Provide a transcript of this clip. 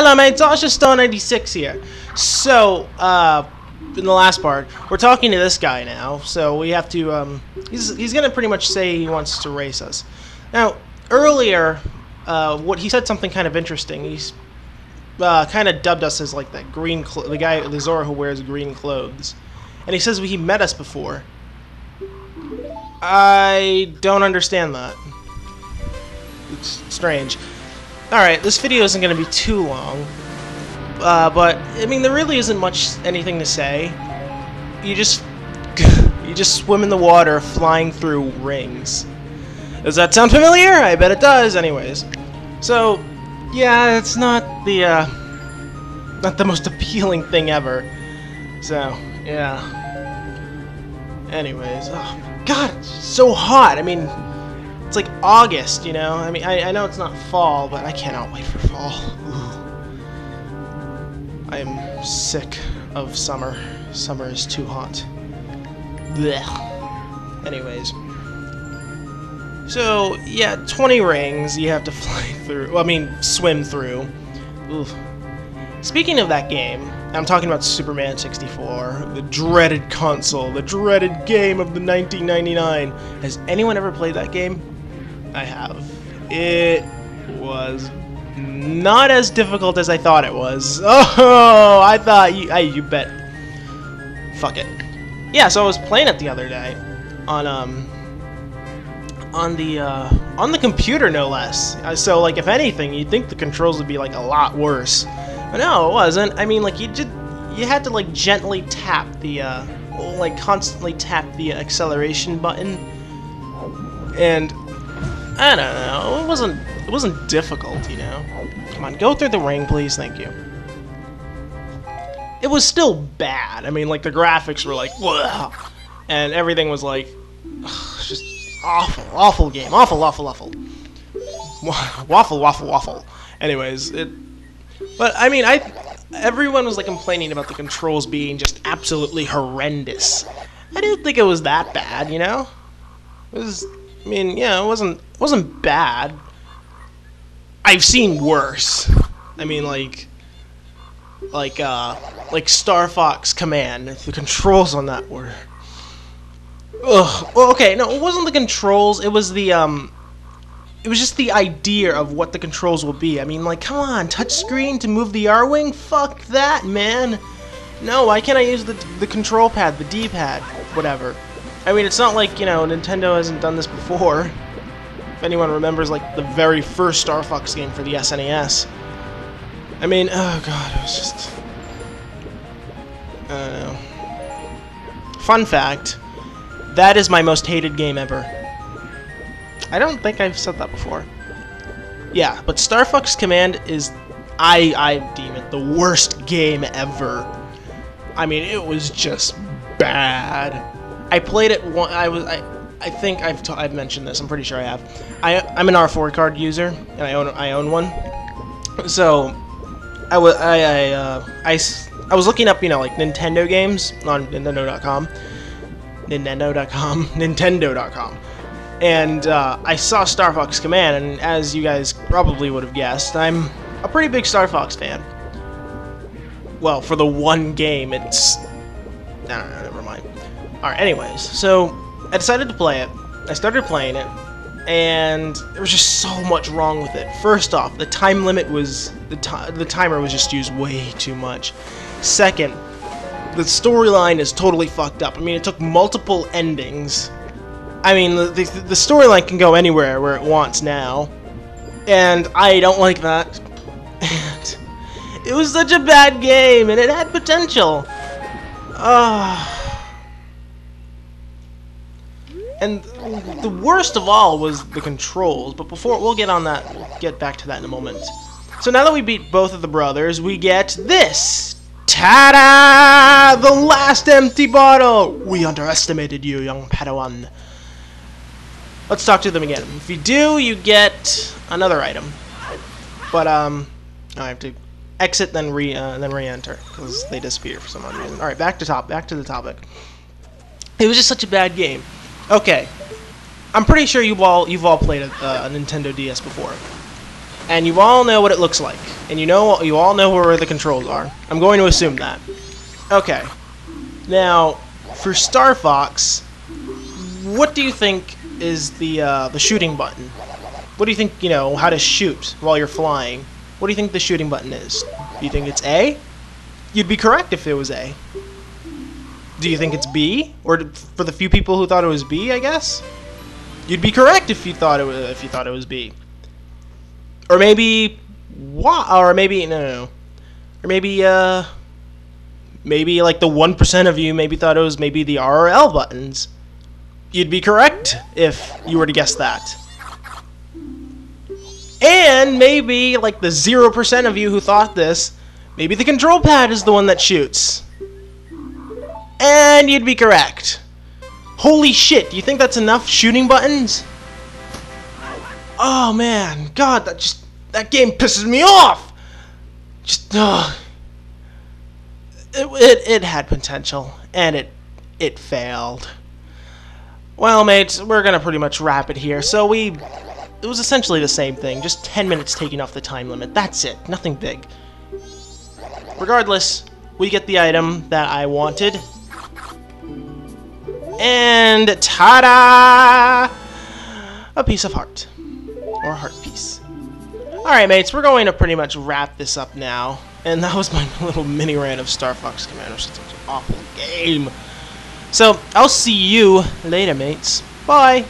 Hello mates, Stone96 here. So, in the last part, we're talking to this guy now, so we have to, he's gonna pretty much say he wants to race us. Now, earlier, he said something kind of interesting. He's, kind of dubbed us as, like, that green, the guy, the Zora who wears green clothes. And he says he met us before. I don't understand that. It's strange. Alright, this video isn't going to be too long, but, I mean, there really isn't much anything to say. You just swim in the water, flying through rings. Does that sound familiar? I bet it does, anyways. So, yeah, it's not the most appealing thing ever. So, yeah. Anyways, oh, God, it's so hot. I mean, it's like August, you know? I mean, I know it's not fall, but I cannot wait for fall. I am sick of summer. Summer is too hot. Blech. Anyways. So, yeah, 20 rings you have to fly through. Well, I mean, swim through. Oof. Speaking of that game, I'm talking about Superman 64, the dreaded console, the dreaded game of the 1999. Has anyone ever played that game? I have. It was not as difficult as I thought it was. Oh, I thought you bet. Fuck it. Yeah, so I was playing it the other day on the computer, no less. So, like, if anything, you'd think the controls would be like a lot worse, but no, it wasn't. I mean, like, you had to like gently tap the like constantly tap the acceleration button, and I don't know. It wasn't difficult, you know. Come on, go through the ring, please. Thank you. It was still bad. I mean, like, the graphics were like, whoa, and everything was like, ugh, just awful game, awful. Waffle. Anyways, but I mean, everyone was like complaining about the controls being just absolutely horrendous. I didn't think it was that bad, you know. It was. I mean, yeah, it wasn't bad. I've seen worse. I mean, like Star Fox Command. The controls on that were. Ugh. Well, okay, no, it wasn't the controls. It was the It was just the idea of what the controls will be. I mean, like, come on, touchscreen to move the R-wing? Fuck that, man. No, why can't I use the control pad, the D-pad, whatever. I mean, it's not like, you know, Nintendo hasn't done this before. If anyone remembers, like, the very first Star Fox game for the SNES. I mean, oh god, it was just... I don't know. Fun fact, that is my most hated game ever. I don't think I've said that before. Yeah, but Star Fox Command is... I deem it the worst game ever. I mean, it was just bad. I played it one. I think I've mentioned this. I'm pretty sure I have. I'm an R4 card user, and I own one. So I was looking up, you know, like Nintendo games on Nintendo.com, and I saw Star Fox Command, and as you guys probably would have guessed, I'm a pretty big Star Fox fan. Well, for the one game, it's... I don't know, never mind. Alright, anyways, so I decided to play it. I started playing it, and there was just so much wrong with it. First off, the time limit was... the timer was just used way too much. Second, the storyline is totally fucked up. I mean, it took multiple endings. I mean, the storyline can go anywhere where it wants now, and I don't like that. And it was such a bad game, and it had potential. And the worst of all was the controls. But before we'll get back to that in a moment. So now that we beat both of the brothers, we get this. Ta-da! The last empty bottle. We underestimated you, young Padawan. Let's talk to them again. If you do, you get another item. But I have to exit, then re-enter because they disappear for some odd reason. All right, back to the topic. It was just such a bad game. Okay, I'm pretty sure you've all played a Nintendo DS before, and you all know what it looks like, and you all know where the controls are. I'm going to assume that. Okay. Now, for Star Fox, what do you think is the shooting button? What do you think, how to shoot while you're flying? What do you think the shooting button is? Do you think it's A? You'd be correct if it was A. Do you think it's B? Or for the few people who thought it was B, I guess? You'd be correct if you thought it was B. Or maybe or maybe no. Or maybe maybe like the 1% of you maybe thought it was maybe the R or L buttons. You'd be correct if you were to guess that. And maybe like the 0% of you who thought this, maybe the control pad is the one that shoots. And you'd be correct. Holy shit, do you think that's enough shooting buttons? Oh man, God, that game pisses me off. It had potential, and it failed. Well, mates, we're gonna pretty much wrap it here. So it was essentially the same thing, just 10 minutes taking off the time limit. That's it, nothing big. Regardless, we get the item that I wanted. And ta-da! A piece of heart. Or heart piece. Alright, mates, we're going to pretty much wrap this up now. And that was my little mini rant of Star Fox Commando. It's such an awful game. So, I'll see you later, mates. Bye!